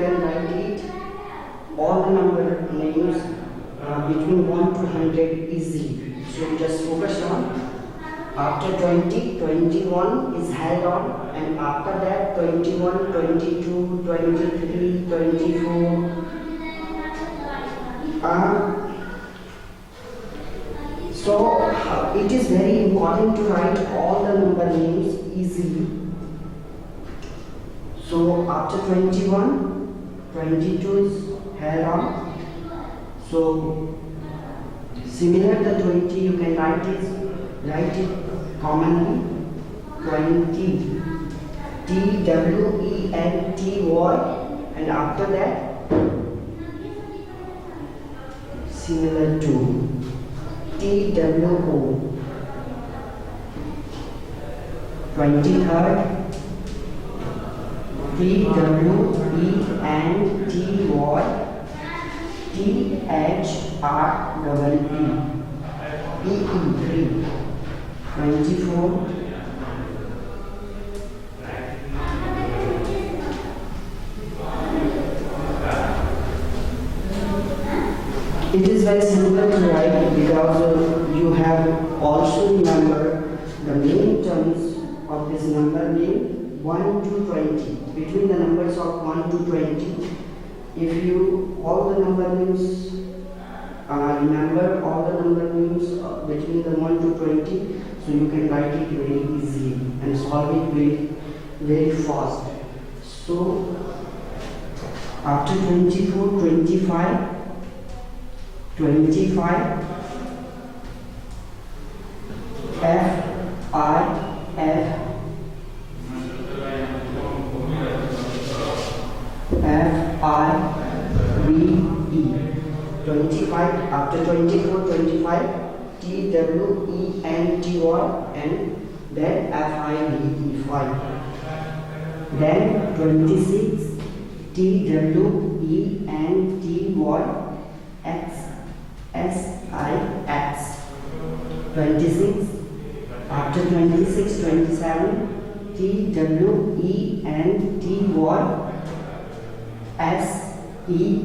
can write it all the number names between 1 to 100 easily. So just focus on. After 20, 21 is held on, and after that 21, 22, 23, 24. So it is very important to write all the number names easily. So after 21, 22 is held on. So similar the 20 you can write it commonly 20 TWENTY, and after that similar to TWO 23rd TWENTY 24. It is very simple to write because you have also remember the main terms of this number name 1 to 20. Between the numbers of 1 to 20, if you all the number names remember all the number names between the 1 to 20, so you can write it very easily and solve it very fast. So after 24, 25, 25, FIF, FIVE. 25, after 24, 25, TWENTY, and then FIVE, 5. Then 26, TWENTY, SIX. 26, after 26, 27, TWENTY, SEVE,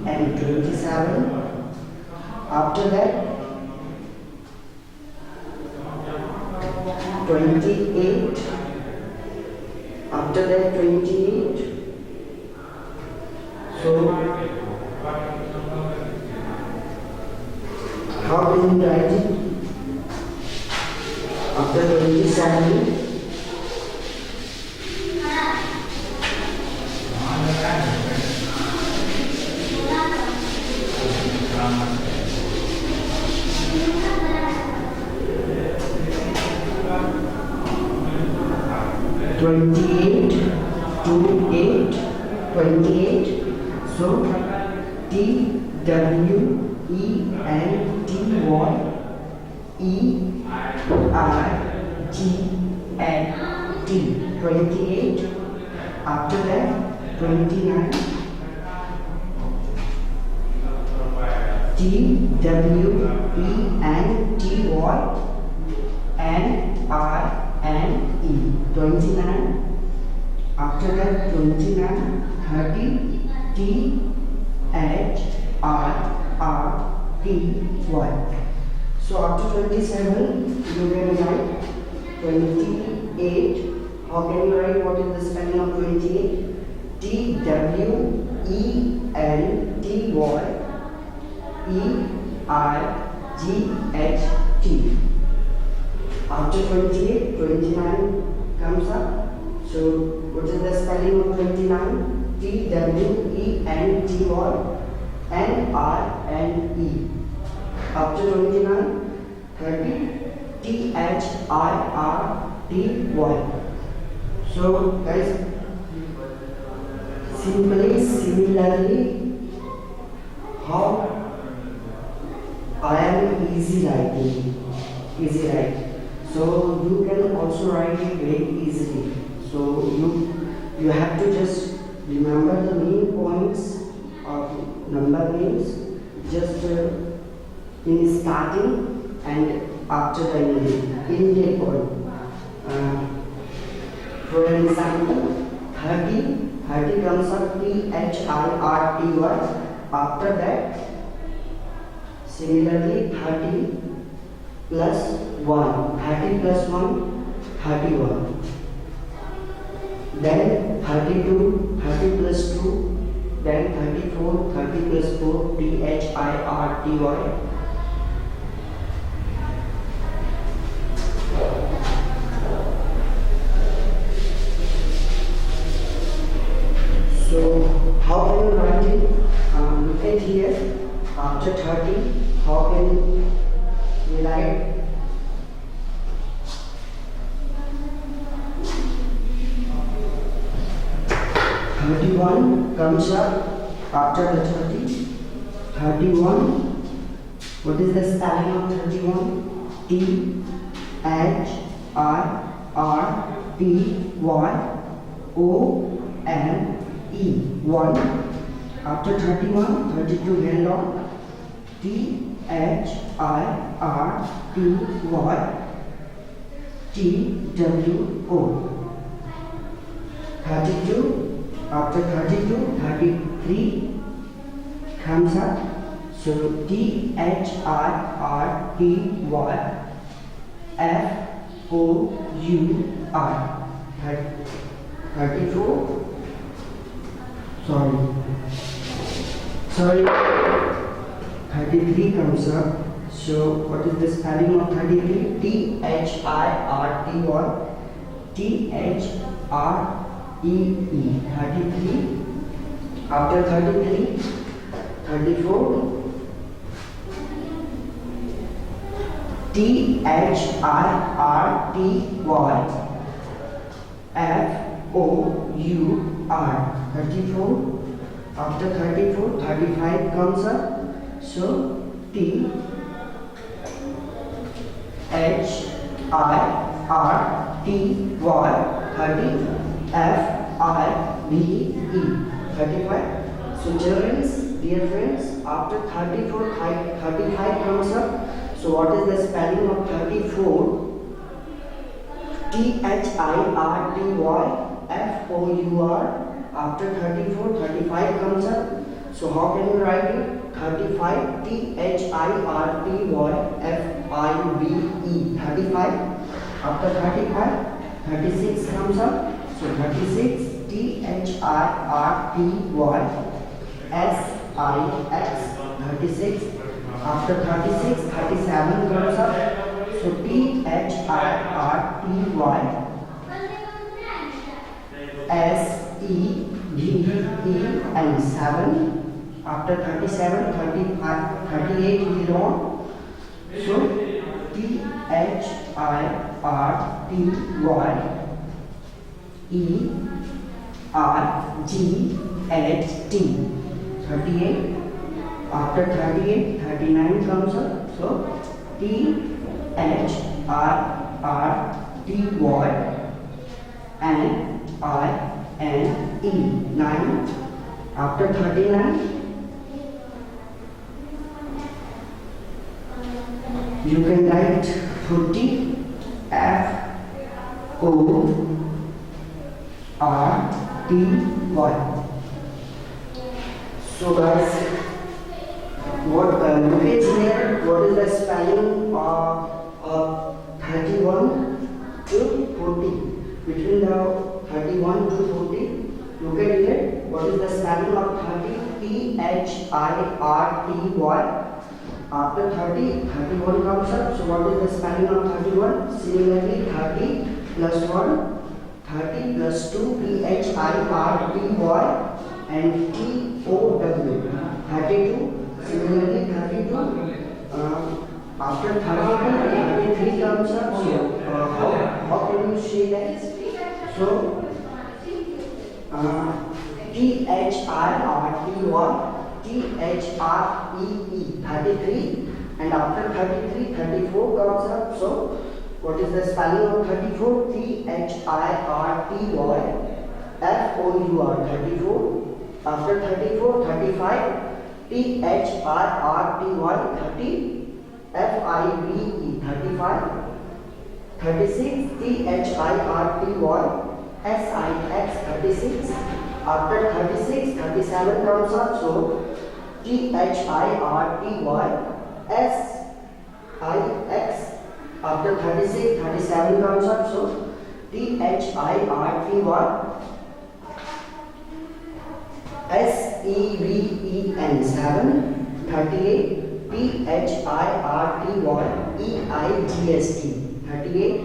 and 27. After that 28, after that 28. So how can you write it? After 27, 28, 28. So TWENTY, 28. After that 29, TWENTYNNE, 29. After that 29, 30, THRRTY. So after 27, you can write 28. How can you write? What is the spelling of 28? TWENTYEIGHT. After 28, 29 comes up. So what is the spelling of 29? TWENTYNRNE. After 29, 30, THRRTY. So guys, similarly, how I am easy write. So you can also write it very easily. So you have to just remember the main points of number names just in starting and after the ending point. For example, 30 30 comes up THIRTY. After that, similarly 30 plus 1, 30 plus 1, 31. Then 32, 30 plus 2, then 34, 30 plus 4, THIRTY. So how can you write it? Look at here. After 30, how can we write? 31 comes up after the 30. 31. What is the spelling of 31? THIRTYONE. 1. After 31, 32 hand on. THIRTYTWO. 32. After 32, 33 comes up. So THIRTYFOUR. 34. Sorry. 33 comes up. So what is the spelling of 33? THIRTY. 33. After 33, 34. THIRTYFOUR. 34. After 34, 35 comes up. So THIRTY. 35. So children, dear friends, after 34, 35 comes up. So what is the spelling of 34? THIRTYFOUR. After 34, 35 comes up. So how can you write it? 35. THIRTYFIVE. 35. After 35, 36 comes up. So 36. THIRTYSIX. 36. After 36, 37 comes up. So THIRTYSEVEN. After 37, 35, 38 is on. So THIRTYERGHT. 38. After 38, 39 comes up. So THIRTYNINE. 9. After 39, you can write 40. FORTY. So guys, look at here. What is the spelling of 31 to 40? Between the 31 to 40, look at here. What is the spelling of 30? THIRTY. After 30, 31 comes up. So what is the spelling of 31? Similarly, 30 plus 1, 30 plus 2, THIRTY and TOW. 32. Similarly, 32. After 32, 33 comes up. So how can you say that? So THREE. 33. And after 33, 34 comes up. So what is the spelling of 34? THIRTYFOUR. 34. After 34, 35. THRRTY. 30. FIVE. 35. 36. THIRTY. SIX. 36. After 36, 37 comes up, so THIRTYSIX. After 36, 37 comes up, so THIRTYSEVEN. 7. 38, THIRTYEIGST. 38.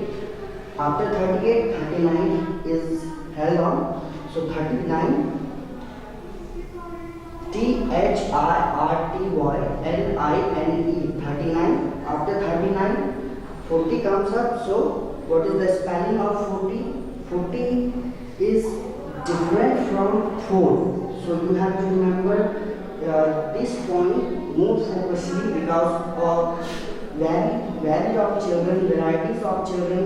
After 38, 39 is held on, so 39. THIRTYLINE. 39. After 39, 40 comes up, so what is the spelling of 40? 40 is different from 4, so you have to remember this point more focusly, because of varieties of children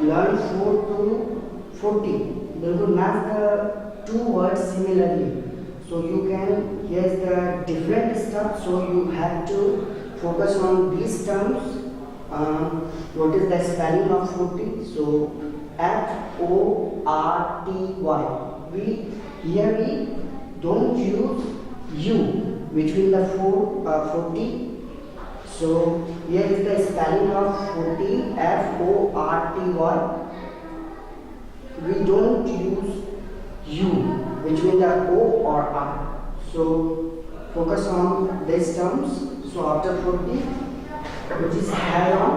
learn 4 to 40. They will match the two words similarly, so you can, here's the different stuff, so you have to focus on these terms. What is the spelling of 40? So FORTY. We don't use U between the 40. So here is the spelling of 40, FORTY. We don't use U between the O or R. So focus on these terms. So after 40, which is held on,